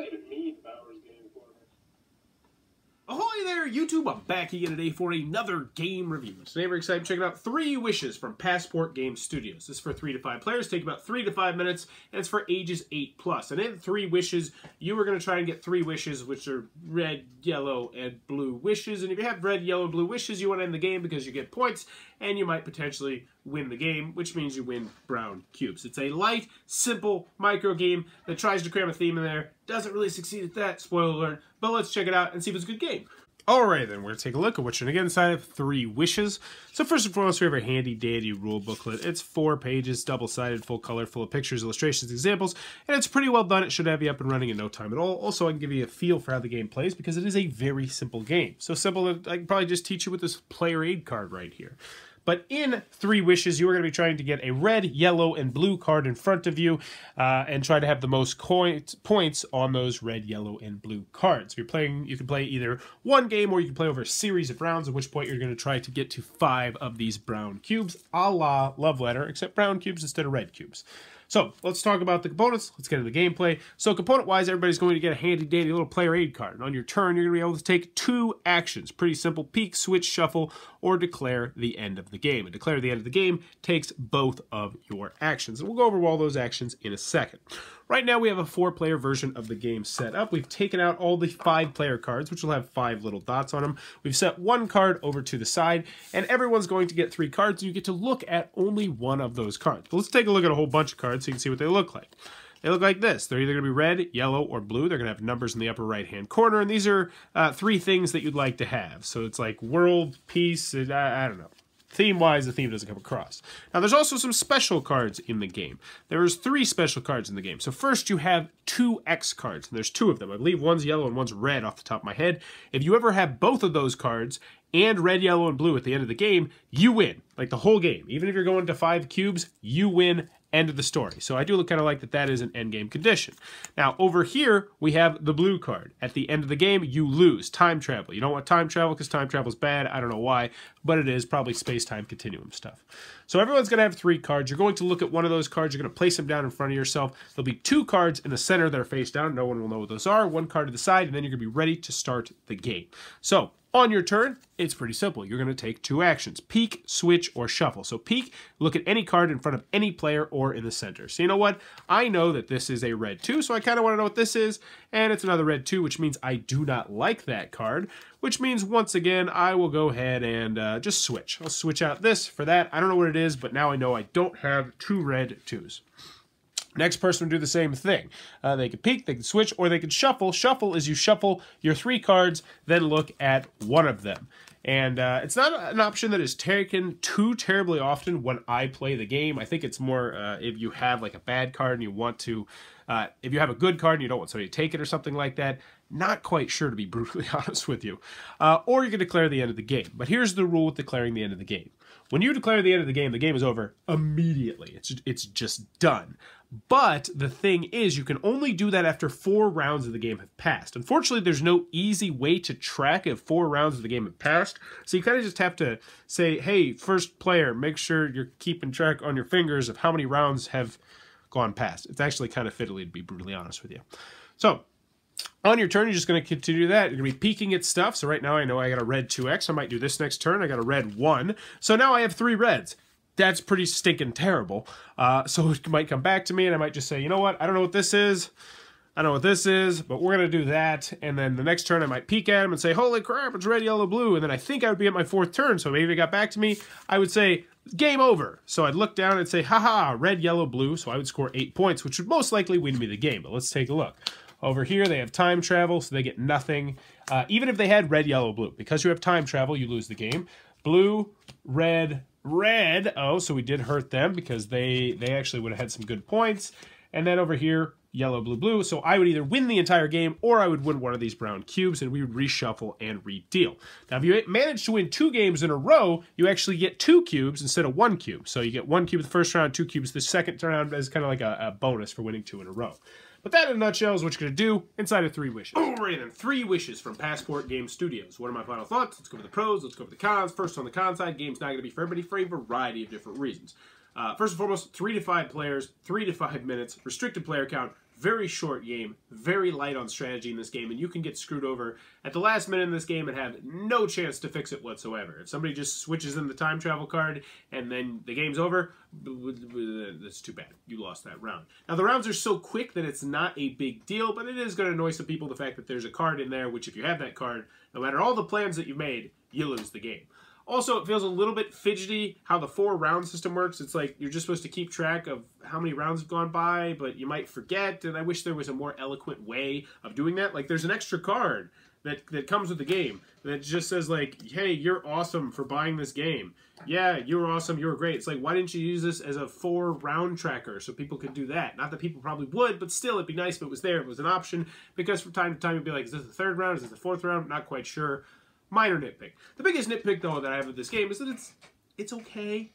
not even me Bowers game for me. Ahoy there, YouTube! I'm back again today for another game review. Today we're excited to check out 3 Wishes from Passport Game Studios. This is for 3 to 5 players, take about 3 to 5 minutes, and it's for ages 8+. And in 3 Wishes, you are going to try and get 3 wishes, which are red, yellow, and blue wishes. And if you have red, yellow, blue wishes, you want to end the game because you get points, and you might potentially win the game, which means you win brown cubes. It's a light, simple micro game that tries to cram a theme in there. Doesn't really succeed at that, spoiler alert, but let's check it out and see if it's a good game. Alright then, we're going to take a look at what's going to get inside of 3 Wishes. So first and foremost, we have our handy dandy rule booklet. It's 4 pages, double-sided, full color, full of pictures, illustrations, examples, and it's pretty well done. It should have you up and running in no time at all. Also, I can give you a feel for how the game plays because it is a very simple game. So simple that I can probably just teach you with this player aid card right here. But in 3 Wishes, you are going to be trying to get a red, yellow, and blue card in front of you and try to have the most points on those red, yellow, and blue cards. If you're playing, you can play either one game or you can play over a series of rounds, at which point you're going to try to get to 5 of these brown cubes, a la Love Letter, except brown cubes instead of red cubes. So, let's talk about the components. Let's get into the gameplay. So, component-wise, everybody's going to get a handy-dandy little player aid card. And on your turn, you're going to be able to take 2 actions. Pretty simple. Peek, switch, shuffle, or declare the end of the game. And declare the end of the game takes both of your actions. And we'll go over all those actions in a second. Right now, we have a 4-player version of the game set up. We've taken out all the 5-player cards, which will have 5 little dots on them. We've set 1 card over to the side, and everyone's going to get 3 cards, and you get to look at only one of those cards. But let's take a look at a whole bunch of cards so you can see what they look like. They look like this. They're either going to be red, yellow, or blue. They're going to have numbers in the upper right-hand corner, and these are 3 things that you'd like to have. So it's like world, peace, and I don't know. Theme-wise, the theme doesn't come across. Now, there's also some special cards in the game. There's 3 special cards in the game. So first, you have 2 X cards, and there's 2 of them. I believe one's yellow and one's red off the top of my head. If you ever have both of those cards and red, yellow, and blue at the end of the game, you win. Like the whole game. Even if you're going to 5 cubes, you win. End of the story. So I do kind of like that that is an end game condition. Now, over here, we have the blue card. At the end of the game, you lose. Time travel. You don't want time travel because time travel is bad. I don't know why, but it is probably space-time continuum stuff. So everyone's going to have 3 cards. You're going to look at one of those cards. You're going to place them down in front of yourself. There'll be 2 cards in the center that are face down. No one will know what those are. 1 card to the side, and then you're going to be ready to start the game. So, on your turn, it's pretty simple. You're going to take 2 actions. Peek, switch, or shuffle. So peek, look at any card in front of any player or in the center. So you know what? I know that this is a red 2, so I kind of want to know what this is. And it's another red 2, which means I do not like that card. Which means, once again, I will go ahead and just switch. I'll switch out this for that. I don't know what it is, but now I know I don't have 2 red 2s. Next person will do the same thing. They can peek, they can switch, or they can shuffle. Shuffle is you shuffle your 3 cards, then look at one of them. And it's not an option that is taken too terribly often when I play the game. I think it's more if you have like a bad card and you want to, if you have a good card and you don't want somebody to take it or something like that. Not quite sure, to be brutally honest with you. Or you can declare the end of the game. But here's the rule with declaring the end of the game. When you declare the end of the game is over immediately. It's just done. But the thing is, you can only do that after 4 rounds of the game have passed. Unfortunately, there's no easy way to track if 4 rounds of the game have passed. So you kind of just have to say, hey, first player, make sure you're keeping track on your fingers of how many rounds have gone past. It's actually kind of fiddly, to be brutally honest with you. So, on your turn, you're just going to continue that. You're going to be peeking at stuff. So right now I know I got a red 2X. I might do this next turn. I got a red 1. So now I have 3 reds. That's pretty stinking terrible. So it might come back to me and I might just say, you know what? I don't know what this is. I don't know what this is, but we're going to do that. And then the next turn I might peek at him and say, holy crap, it's red, yellow, blue. And then I think I would be at my 4th turn. So maybe it got back to me. I would say, game over. So I'd look down and say, haha, red, yellow, blue. So I would score 8 points, which would most likely win me the game. But let's take a look. Over here, they have time travel, so they get nothing. Even if they had red, yellow, blue. Because you have time travel, you lose the game. Blue, red, red. Oh, so we did hurt them because they actually would have had some good points. And then over here, yellow, blue, blue. So I would either win the entire game or I would win one of these brown cubes and we would reshuffle and redeal. Now, if you manage to win 2 games in a row, you actually get 2 cubes instead of 1 cube. So you get 1 cube the first round, 2 cubes the second round as kind of like a bonus for winning 2 in a row. But that in a nutshell is what you're going to do inside of 3 Wishes. Alright then, 3 Wishes from Passport Game Studios. What are my final thoughts? Let's go over the pros, let's go over the cons. First on the con side, game's not going to be for everybody for a variety of different reasons. First and foremost, 3 to 5 players, 3 to 5 minutes, restricted player count, very short game, very light on strategy in this game, and you can get screwed over at the last minute in this game and have no chance to fix it whatsoever. If somebody just switches in the time travel card and then the game's over, that's too bad. You lost that round. Now, the rounds are so quick that it's not a big deal, but it is going to annoy some people, the fact that there's a card in there, which if you have that card, no matter all the plans that you made, you lose the game. Also, it feels a little bit fidgety how the 4-round system works. It's like you're just supposed to keep track of how many rounds have gone by, but you might forget, and I wish there was a more eloquent way of doing that. Like, there's an extra card that comes with the game that just says, like, hey, you're awesome for buying this game. Yeah, you were awesome, you were great. It's like, why didn't you use this as a 4-round tracker so people could do that? Not that people probably would, but still, it'd be nice if it was there, if it was an option, because from time to time, you'd be like, is this the 3rd round? Is this the 4th round? Not quite sure. Minor nitpick. The biggest nitpick, though, that I have with this game is that it's okay.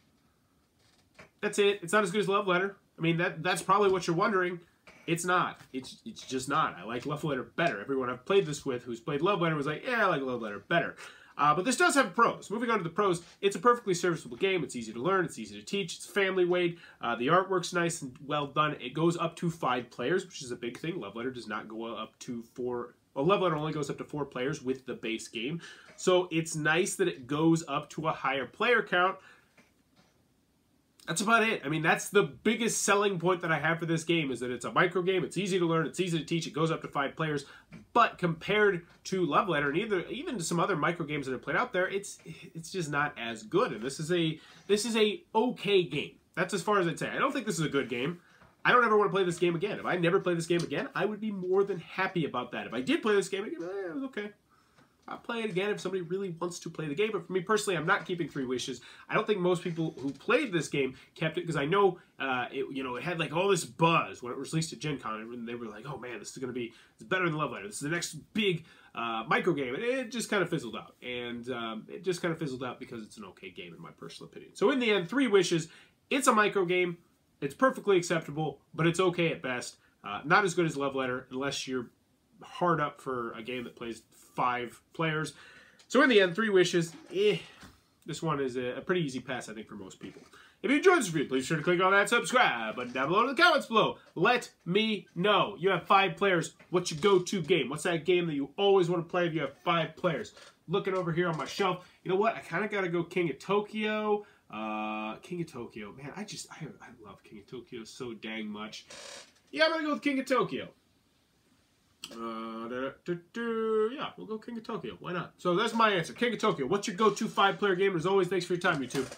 That's it. It's not as good as Love Letter. I mean, that's probably what you're wondering. It's not. It's just not. I like Love Letter better. Everyone I've played this with who's played Love Letter was like, yeah, I like Love Letter better. But this does have pros. Moving on to the pros, it's a perfectly serviceable game. It's easy to learn. It's easy to teach. It's family weight. The artwork's nice and well done. It goes up to 5 players, which is a big thing. Love Letter does not go up to 4. Well, Love Letter only goes up to 4 players with the base game. So it's nice that it goes up to a higher player count. That's about it. I mean, that's the biggest selling point that I have for this game, is that it's a micro game. It's easy to learn. It's easy to teach. It goes up to 5 players. But compared to Love Letter and even to some other micro games that are played out there, it's just not as good. And this is a okay game. That's as far as I'd say. I don't think this is a good game. I don't ever want to play this game again. If I never play this game again, I would be more than happy about that. If I did play this game again, it was okay. I'll play it again if somebody really wants to play the game. But for me personally, I'm not keeping 3 Wishes. I don't think most people who played this game kept it, because I know it had like all this buzz when it was released at Gen Con, and they were like, oh man, this is going to be better than Love Letter. This is the next big micro game. And it just kind of fizzled out. And it just kind of fizzled out because it's an okay game in my personal opinion. So in the end, 3 Wishes, it's a micro game. It's perfectly acceptable, but it's okay at best. Not as good as Love Letter, unless you're hard up for a game that plays 5 players. So in the end, 3 Wishes, this one is a pretty easy pass, I think, for most people. If you enjoyed this review, please be sure to click on that subscribe button down below in the comments below. Let me know. You have 5 players. What's your go-to game? What's that game that you always want to play if you have 5 players? Looking over here on my shelf, you know what? I kind of got to go King of Tokyo. King of Tokyo. Man, I love King of Tokyo so dang much. Yeah, I'm going to go with King of Tokyo. Yeah, we'll go King of Tokyo. Why not? So that's my answer. King of Tokyo. What's your go-to 5-player game? As always, thanks for your time, YouTube.